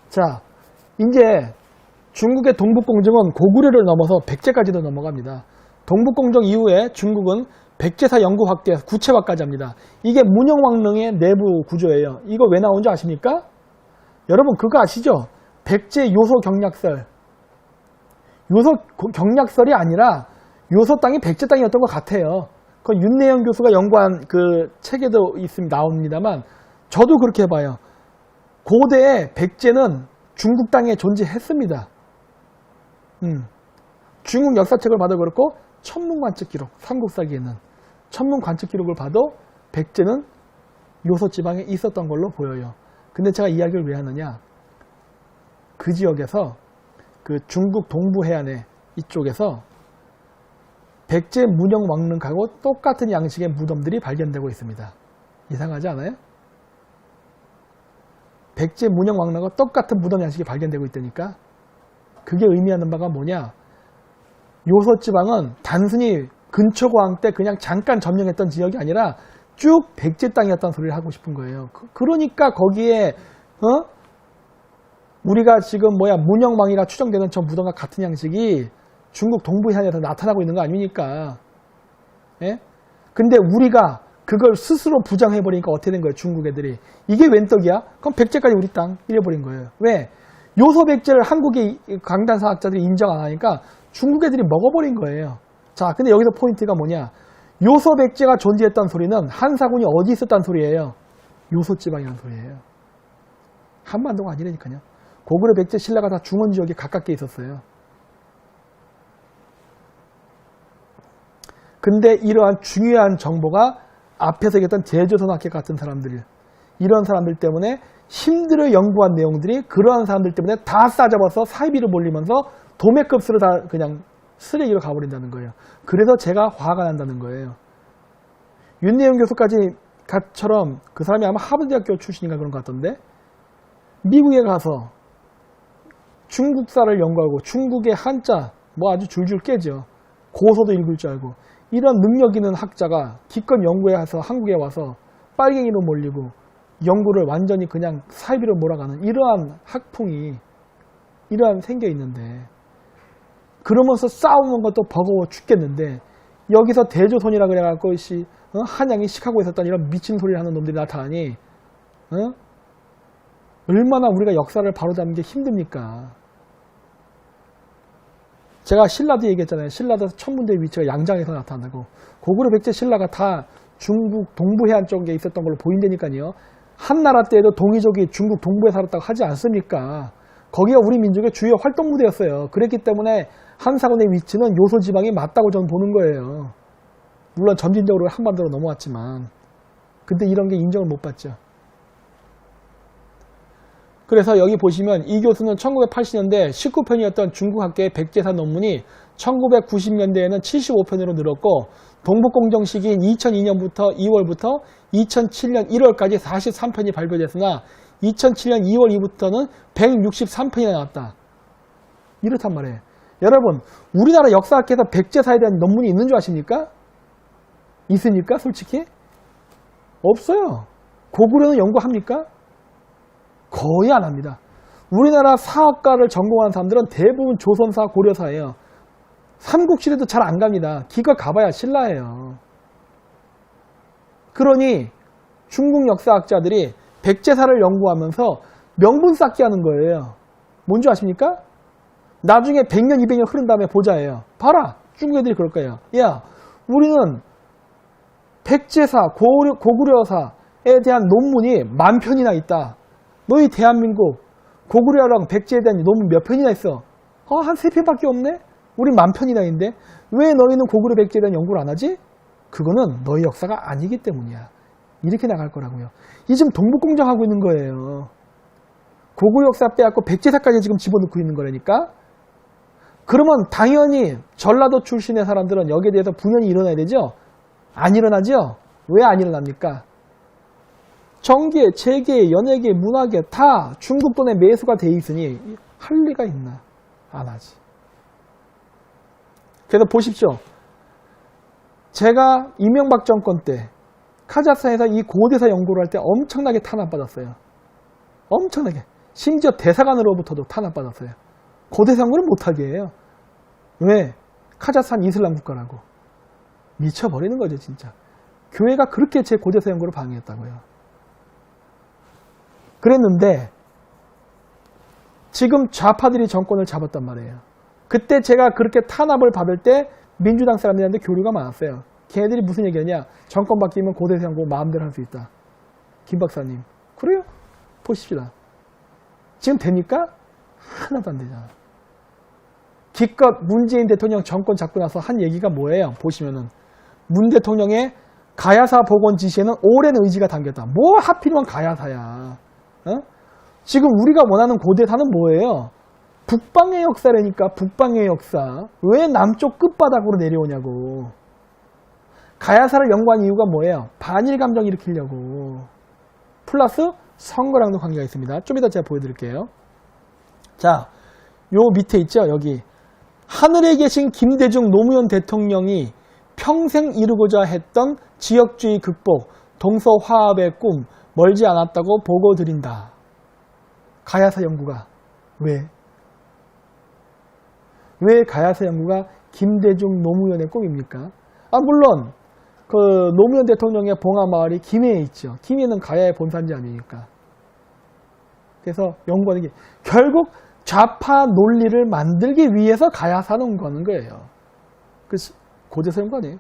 자, 이제 중국의 동북공정은 고구려를 넘어서 백제까지도 넘어갑니다. 동북공정 이후에 중국은 백제사 연구 확대, 구체화까지 합니다. 이게 문영왕릉의 내부 구조예요. 이거 왜 나온 줄 아십니까? 여러분 그거 아시죠? 백제 요소 경략설. 요소 경략설이 아니라 요소 땅이 백제 땅이었던 것 같아요. 그 윤내영 교수가 연구한 그 책에도 있습니다. 나옵니다만 저도 그렇게 봐요. 고대에 백제는 중국 땅에 존재했습니다. 중국 역사책을 봐도 그렇고 천문관측 기록, 삼국사기에는 천문관측 기록을 봐도 백제는 요소 지방에 있었던 걸로 보여요. 근데 제가 이야기를 왜 하느냐? 그 지역에서 그 중국 동부 해안에 이쪽에서 백제 문영 왕릉하고 똑같은 양식의 무덤들이 발견되고 있습니다. 이상하지 않아요? 백제 문영 왕릉하고 똑같은 무덤 양식이 발견되고 있다니까. 그게 의미하는 바가 뭐냐? 요소 지방은 단순히 근초고왕 때 그냥 잠깐 점령했던 지역이 아니라 쭉 백제 땅이었다는 소리를 하고 싶은 거예요. 그러니까 거기에 우리가 지금 문영왕이라 추정되는 저 무덤과 같은 양식이 중국 동부 해안에서 나타나고 있는 거 아닙니까? 예? 근데 우리가 그걸 스스로 부정해버리니까 어떻게 된 거예요? 중국 애들이. 이게 웬 떡이야? 그럼 백제까지 우리 땅 이래버린 거예요. 왜? 요소 백제를 한국의 강단사학자들이 인정 안 하니까 중국 애들이 먹어버린 거예요. 자, 근데 여기서 포인트가 뭐냐? 요소 백제가 존재했던 소리는 한사군이 어디 있었다는 소리예요? 요소지방이라는 소리예요. 한반도가 아니라니까요. 고구려 백제 신라가 다 중원 지역에 가깝게 있었어요. 근데 이러한 중요한 정보가 앞에서 얘기했던 제조선학회 같은 사람들, 이런 사람들 때문에 힘들어 연구한 내용들이 그러한 사람들 때문에 다 싸잡아서 사이비를 몰리면서 도매급수로 다 그냥 쓰레기로 가버린다는 거예요. 그래서 제가 화가 난다는 거예요. 윤내영 교수까지처럼 그 사람이 아마 하버드대학교 출신인가 그런 것 같던데 미국에 가서 중국사를 연구하고 중국의 한자 아주 줄줄 깨죠. 고서도 읽을 줄 알고 이런 능력 있는 학자가 기껏 연구에 와서 한국에 와서 빨갱이로 몰리고 연구를 완전히 그냥 사이비로 몰아가는 이러한 학풍이 이러한 생겨 있는데 그러면서 싸우는 것도 버거워 죽겠는데 여기서 대조선이라 그래갖고 한양이 시카고에 있었던 이런 미친 소리를 하는 놈들이 나타나니 얼마나 우리가 역사를 바로잡는 게 힘듭니까? 제가 신라도 얘기했잖아요. 신라도 천문대의 위치가 양장에서 나타나고 고구려 백제 신라가 다 중국 동부 해안 쪽에 있었던 걸로 보인다니까요. 한나라 때에도 동이족이 중국 동부에 살았다고 하지 않습니까? 거기가 우리 민족의 주요 활동 무대였어요. 그랬기 때문에 한사군의 위치는 요소 지방이 맞다고 저는 보는 거예요. 물론 점진적으로 한반도로 넘어왔지만 근데 이런 게 인정을 못 받죠. 그래서 여기 보시면 이 교수는 1980년대 19편이었던 중국학계의 백제사 논문이 1990년대에는 75편으로 늘었고 동북공정 시기인 2002년부터 2월부터 2007년 1월까지 43편이 발표됐으나 2007년 2월 이후부터는 163편이 나왔다. 이렇단 말이에요. 여러분, 우리나라 역사학회에서 백제사에 대한 논문이 있는 줄 아십니까? 있습니까? 솔직히? 없어요. 고구려는 연구합니까? 거의 안 합니다. 우리나라 사학과를 전공한 사람들은 대부분 조선사, 고려사예요. 삼국시대도 잘 안 갑니다. 기껏 가봐야 신라예요. 그러니 중국 역사학자들이 백제사를 연구하면서 명분 쌓기 하는 거예요. 뭔지 아십니까? 나중에 100년, 200년 흐른 다음에 보자예요. 봐라. 중국 애들이 그럴 거예요. 야, 우리는 백제사, 고구려사에 대한 논문이 10,000편이나 있다. 너희 대한민국 고구려랑 백제에 대한 논문 몇 편이나 있어? 한 3편밖에 없네? 우리 10,000편이나 있는데 왜 너희는 고구려 백제에 대한 연구를 안 하지? 그거는 너희 역사가 아니기 때문이야. 이렇게 나갈 거라고요. 이 지금 동북공정하고 있는 거예요. 고구려 역사 빼앗고 백제사까지 지금 집어넣고 있는 거라니까. 그러면 당연히 전라도 출신의 사람들은 여기에 대해서 분열이 일어나야 되죠? 안 일어나죠? 왜 안 일어납니까? 정계, 재계, 연예계, 문화계 다 중국 돈에 매수가 돼 있으니 할 리가 있나? 안 하지. 그래서 보십시오. 제가 이명박 정권 때 카자흐스탄에서 이 고대사 연구를 할 때 엄청나게 탄압받았어요. 엄청나게. 심지어 대사관으로부터도 탄압받았어요. 고대 연구를 못하게 해요. 왜? 카자흐스탄 이슬람 국가라고. 미쳐버리는 거죠, 진짜. 교회가 그렇게 제 고대사 연구를 방해했다고요. 그랬는데 지금 좌파들이 정권을 잡았단 말이에요. 그때 제가 그렇게 탄압을 받을 때 민주당 사람들한테 교류가 많았어요. 걔네들이 무슨 얘기하냐. 정권 바뀌면 고대사 연구 마음대로 할 수 있다. 김 박사님. 그래요? 보십시다. 지금 됩니까? 하나도 안 되잖아. 기껏 문재인 대통령 정권 잡고 나서 한 얘기가 뭐예요? 보시면은 문 대통령의 가야사 복원 지시에는 오랜 의지가 담겼다. 뭐 하필이면 가야사야. 어? 지금 우리가 원하는 고대사는 뭐예요? 북방의 역사라니까. 북방의 역사. 왜 남쪽 끝바닥으로 내려오냐고. 가야사를 연구한 이유가 뭐예요? 반일 감정 일으키려고. 플러스 선거랑도 관계가 있습니다. 좀 이따 제가 보여드릴게요. 자, 요 밑에 있죠? 여기. 하늘에 계신 김대중 노무현 대통령이 평생 이루고자 했던 지역주의 극복, 동서화합의 꿈 멀지 않았다고 보고드린다. 가야사 연구가. 왜? 왜 가야사 연구가 김대중 노무현의 꿈입니까? 아, 물론 그 노무현 대통령의 봉하마을이 김해에 있죠. 김해는 가야의 본산지 아닙니까? 그래서 연구하는 게 결국 좌파 논리를 만들기 위해서 가야사 연구하는 거예요. 그래서 고대사 연구 아니에요.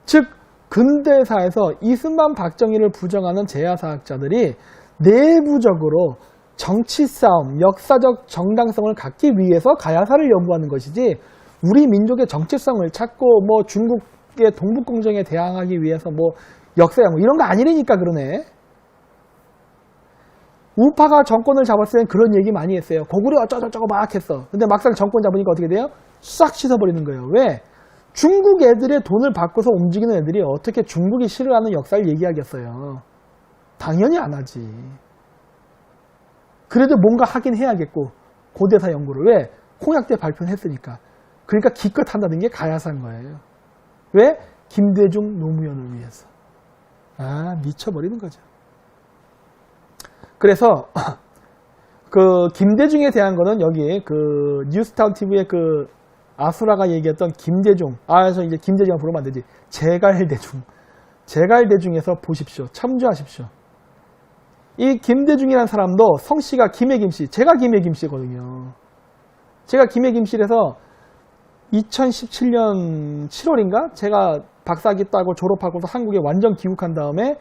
즉 근대사에서 이승만 박정희를 부정하는 재야사학자들이 내부적으로 정치 싸움, 역사적 정당성을 갖기 위해서 가야사를 연구하는 것이지 우리 민족의 정체성을 찾고 뭐 중국의 동북공정에 대항하기 위해서 뭐 역사 연구 이런 거 아니라니까 그러네. 우파가 정권을 잡았을 땐 그런 얘기 많이 했어요. 고구려 어쩌고저쩌고 막 했어. 근데 막상 정권 잡으니까 어떻게 돼요? 싹 씻어버리는 거예요. 왜? 중국 애들의 돈을 받고서 움직이는 애들이 어떻게 중국이 싫어하는 역사를 얘기하겠어요. 당연히 안 하지. 그래도 뭔가 하긴 해야겠고 고대사 연구를. 왜? 홍약 때 발표는 했으니까. 그러니까 기껏 한다는 게 가야사인 거예요. 왜? 김대중 노무현을 위해서. 아, 미쳐버리는 거죠. 그래서 그 김대중에 대한 거는 여기 그 뉴스타운 TV의 그 아수라가 얘기했던 김대중. 그래서 이제 김대중을 부르면 안 되지. 제갈대중. 제갈대중에서 보십시오. 참조하십시오. 이 김대중이라는 사람도 성씨가 김해김씨. 제가 김해김씨거든요. 제가 김해김씨라서 2017년 7월인가? 제가 박사학위 따고 졸업하고서 한국에 완전 귀국한 다음에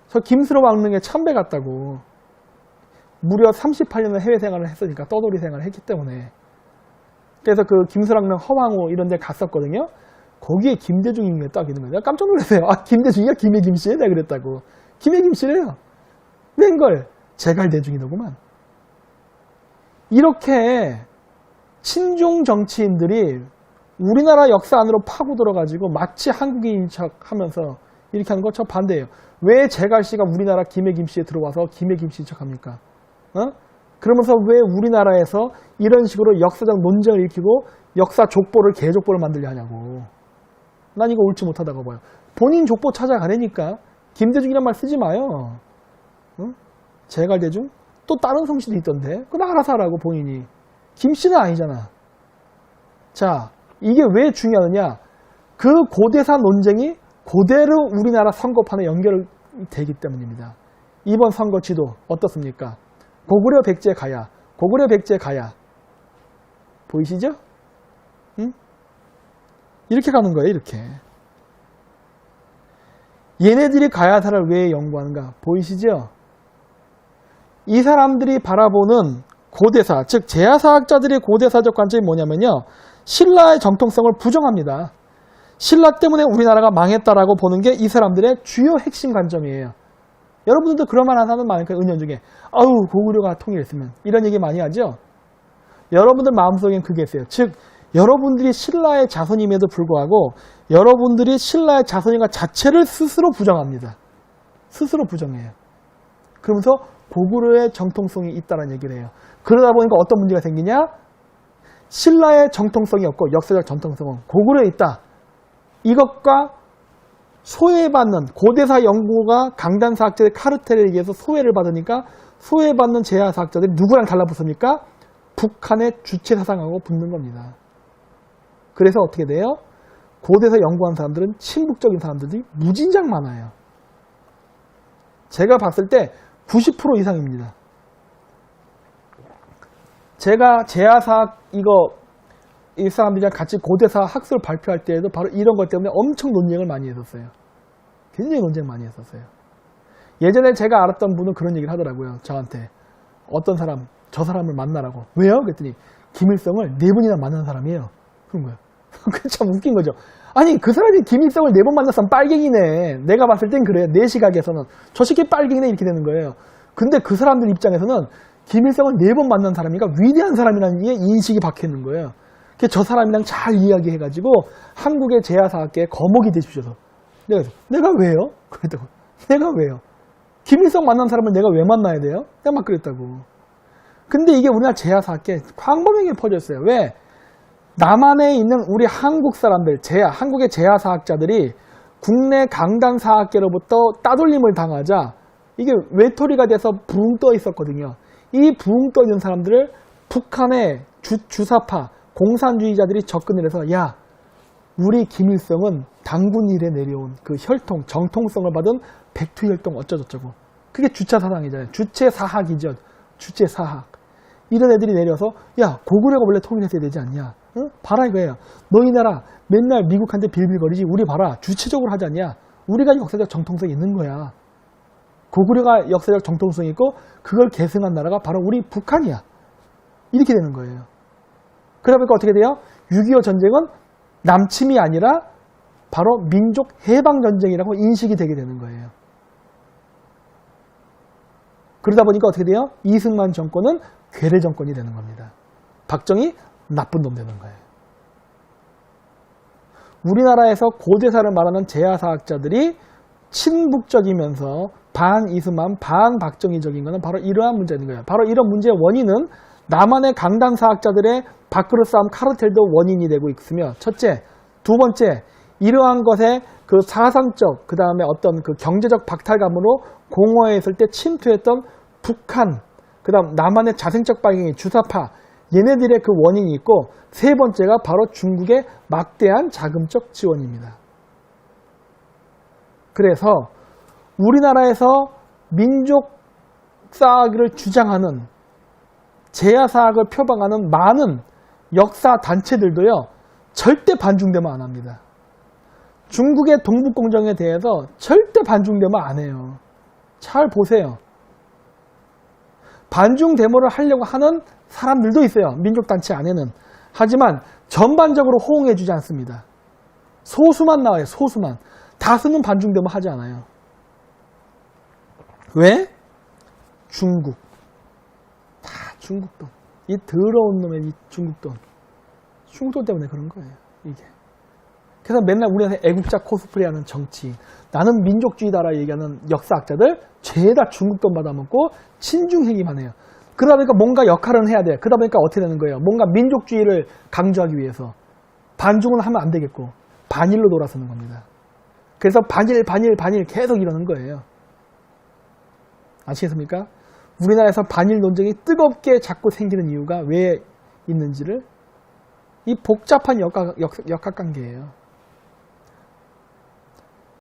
저 김수로 왕릉에 참배 갔다고. 무려 38년을 해외 생활을 했으니까 떠돌이 생활을 했기 때문에. 그래서 그 김수랑릉 허황호 이런 데 갔었거든요. 거기에 김대중인 게 딱 있는 거예요. 깜짝 놀랐어요. 아, 김대중이야? 김해김씨에? 내가 그랬다고. 김해김씨래요. 웬걸? 제갈대중이더구만. 이렇게 친중 정치인들이 우리나라 역사 안으로 파고들어가지고 마치 한국인인 척 하면서 이렇게 하는 거 저 반대예요. 왜 제갈씨가 우리나라 김해김씨에 들어와서 김해김씨인 척 합니까? 그러면서 왜 우리나라에서 이런 식으로 역사적 논쟁을 일으키고 역사 족보를 개족보를 만들려 하냐고. 난 이거 옳지 못하다고 봐요. 본인 족보 찾아가라니까. 김대중이란 말 쓰지 마요. 제갈대중? 또 다른 성씨도 있던데. 그거 알아서 하라고 본인이. 김씨는 아니잖아. 자, 이게 왜 중요하느냐. 그 고대사 논쟁이 그대로 우리나라 선거판에 연결되기 때문입니다. 이번 선거 지도 어떻습니까? 고구려 백제 가야, 고구려 백제 가야. 보이시죠? 응? 이렇게 가는 거예요, 이렇게. 얘네들이 가야사를 왜 연구하는가? 보이시죠? 이 사람들이 바라보는 고대사, 즉 재야사학자들의 고대사적 관점이 뭐냐면요. 신라의 정통성을 부정합니다. 신라 때문에 우리나라가 망했다라고 보는 게 이 사람들의 주요 핵심 관점이에요. 여러분들도 그런 말 하는 사람 많으니까 은연중에 아우 고구려가 통일했으면 이런 얘기 많이 하죠. 여러분들 마음속엔 그게 있어요. 즉 여러분들이 신라의 자손임에도 불구하고 여러분들이 신라의 자손인가 자체를 스스로 부정합니다. 스스로 부정해요. 그러면서 고구려의 정통성이 있다는 얘기를 해요. 그러다 보니까 어떤 문제가 생기냐? 신라의 정통성이 없고 역사적 정통성은 고구려에 있다. 이것과 소외받는 고대사 연구가 강단사학자의 카르텔에 의해서 소외를 받으니까 소외받는 제야사학자들이 누구랑 달라붙습니까? 북한의 주체사상하고 붙는 겁니다. 그래서 어떻게 돼요? 고대에서 연구한 사람들은 친북적인 사람들이 무진장 많아요. 제가 봤을 때 90% 이상입니다. 제가 제야사학 이 사람들이랑 같이 고대사 학술 발표할 때에도 바로 이런 것 때문에 엄청 논쟁을 많이 했었어요. 굉장히 논쟁 많이 했었어요. 예전에 제가 알았던 분은 그런 얘기를 하더라고요. 저한테 어떤 사람, 저 사람을 만나라고. 왜요? 그랬더니 김일성을 4번이나 만난 사람이에요. 그런 거예요. 그게 참 웃긴 거죠. 아니 그 사람이 김일성을 4번 만났으면 빨갱이네. 내가 봤을 땐 그래요. 내 시각에서는. 저 새끼 빨갱이네 이렇게 되는 거예요. 근데 그 사람들 입장에서는 김일성을 4번 만난 사람이니까 위대한 사람이라는 인식이 박혀있는 거예요. 저 사람이랑 잘 이야기해가지고 한국의 제야사학계에 거목이 되십시오. 내가 왜요? 그랬다고. 내가 왜요? 김일성 만난 사람을 내가 왜 만나야 돼요? 내가 막 그랬다고. 근데 이게 우리나라 제야사학계에 광범위하게 퍼졌어요. 왜? 남한에 있는 우리 한국 사람들, 한국의 제야사학자들이 국내 강당사학계로부터 따돌림을 당하자 이게 외톨이가 돼서 붕 떠 있었거든요. 이 붕 떠 있는 사람들을 북한의 주사파, 공산주의자들이 접근을 해서 야, 우리 김일성은 당군 일에 내려온 그 혈통, 정통성을 받은 백투혈통 어쩌저쩌고. 그게 주체사상이잖아요. 주체사학이죠. 주체사학. 이런 애들이 내려서 야, 고구려가 원래 통일했어야 되지 않냐. 응? 봐라 이거예요. 너희 나라 맨날 미국한테 빌빌거리지. 우리 봐라. 주체적으로 하지 않냐. 우리가 역사적 정통성이 있는 거야. 고구려가 역사적 정통성이 있고 그걸 계승한 나라가 바로 우리 북한이야. 이렇게 되는 거예요. 그러다 보니까 어떻게 돼요? 6.25 전쟁은 남침이 아니라 바로 민족 해방전쟁이라고 인식이 되게 되는 거예요. 그러다 보니까 어떻게 돼요? 이승만 정권은 괴뢰 정권이 되는 겁니다. 박정희 나쁜 놈 되는 거예요. 우리나라에서 고대사를 말하는 제야사학자들이 친북적이면서 반 이승만, 반 박정희적인 것은 바로 이러한 문제인 거예요. 바로 이런 문제의 원인은 남한의 강당사학자들의 밥그릇 싸움 카르텔도 원인이 되고 있으며 첫째, 두 번째, 이러한 것에 그 사상적, 그 다음에 어떤 그 경제적 박탈감으로 공허했을 때 침투했던 북한, 그 다음 남한의 자생적 방향이 주사파, 얘네들의 그 원인이 있고 세 번째가 바로 중국의 막대한 자금적 지원입니다. 그래서 우리나라에서 민족사학을 주장하는 제야사학을 표방하는 많은 역사 단체들도요, 절대 반중대모 안 합니다. 중국의 동북공정에 대해서 절대 반중대모 안 해요. 잘 보세요. 반중대모를 하려고 하는 사람들도 있어요. 민족단체 안에는. 하지만 전반적으로 호응해주지 않습니다. 소수만 나와요. 소수만. 다수는 반중대모 하지 않아요. 왜? 중국. 다 중국 돈. 이 더러운 놈의 이 중국 돈. 중국 돈 때문에 그런 거예요. 이게. 그래서 맨날 우리나라에 애국자 코스프레하는 정치인, 나는 민족주의다라 얘기하는 역사학자들 죄다 중국 돈 받아먹고 친중행위만 해요. 그러다 보니까 뭔가 역할은 해야 돼. 그러다 보니까 어떻게 되는 거예요? 뭔가 민족주의를 강조하기 위해서 반중은 하면 안 되겠고 반일로 돌아서는 겁니다. 그래서 반일 계속 이러는 거예요. 아시겠습니까? 우리나라에서 반일 논쟁이 뜨겁게 자꾸 생기는 이유가 왜 있는지를 이 복잡한 역학관계예요.